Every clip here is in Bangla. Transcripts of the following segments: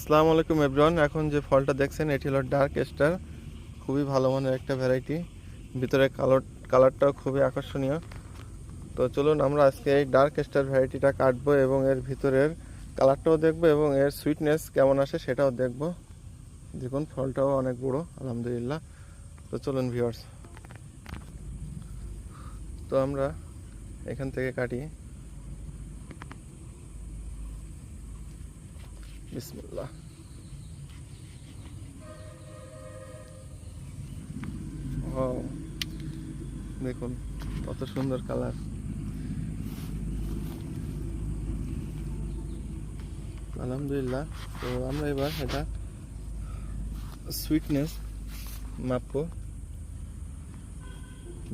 আসসালামু আলাইকুম এভরিওয়ান। এখন যে ফলটা দেখছেন এটি হলো ডার্ক স্টার, খুবই ভালো মানের একটা ভ্যারাইটি। ভিতরে কালারটাও খুবই আকর্ষণীয়। তো চলুন আমরা আজকে এই ডার্ক স্টার ভ্যারাইটিটা কাটবো এবং এর ভিতরের কালারটাও দেখবো এবং এর সুইটনেস কেমন আসে সেটাও দেখবো। দেখুন ফলটাও অনেক বড় আলহামদুলিল্লাহ। তো চলুন ভিউয়ার্স, তো আমরা এখান থেকে কাটি। বিসমিল্লাহ। ও দেখুন কত সুন্দর কালার। আলহামদুলিল্লাহ। তো আমরা এবার এটা সুইটনেস মাপবো।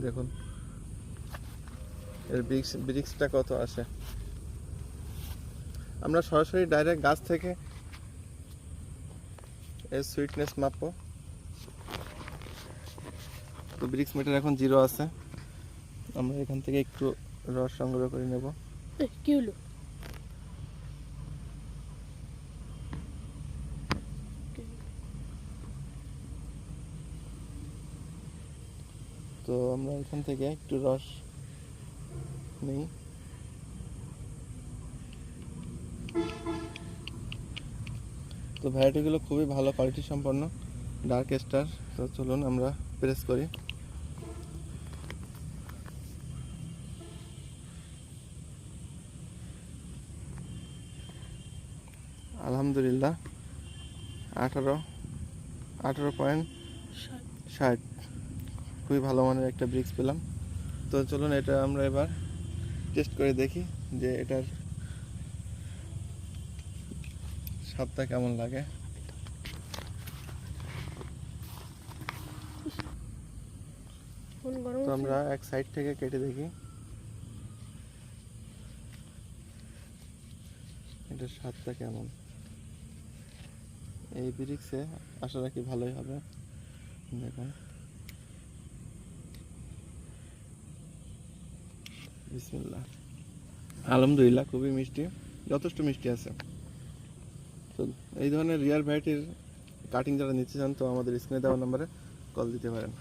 দেখুন এর ব্রিক্সটা কত আসে। আমরা সরাসরি ডাইরেক্ট গাছ থেকে এর সুইটনেস মাপবো। তো ব্রিক্স মিটার এখন 0 আছে। আমরা এখান থেকে একটু রস সংগ্রহ করে নেব। কি হলো? তো আমরা এখান থেকে একটু রস নিই। তো ভ্যারাইটিগুলো খুবই ভালো কোয়ালিটি সম্পন্ন ডার্ক স্টার। তো চলুন আমরা প্রেস করি। আলহামদুলিল্লাহ 18.60 খুবই ভালো মানের একটা ব্রিক্স পেলাম। তো চলুন এটা আমরা এবার টেস্ট করে দেখি যে এটার স্বাদটা কেমন লাগে। তো আমরা এক সাইড থেকে কেটে দেখি এটার স্বাদটা কেমন। এই ব্রিক্সে আশা রাখি ভালোই হবে। দেখুন বিসমিল্লাহ। আলহামদুলিল্লাহ খুবই মিষ্টি, যথেষ্ট মিষ্টি আছে। তো এই ধরনের রিয়ার ভ্যারাইটির কাটিং যারা নিতে চান তো আমাদের স্ক্রিনে দেওয়া নম্বরে কল দিতে পারেন।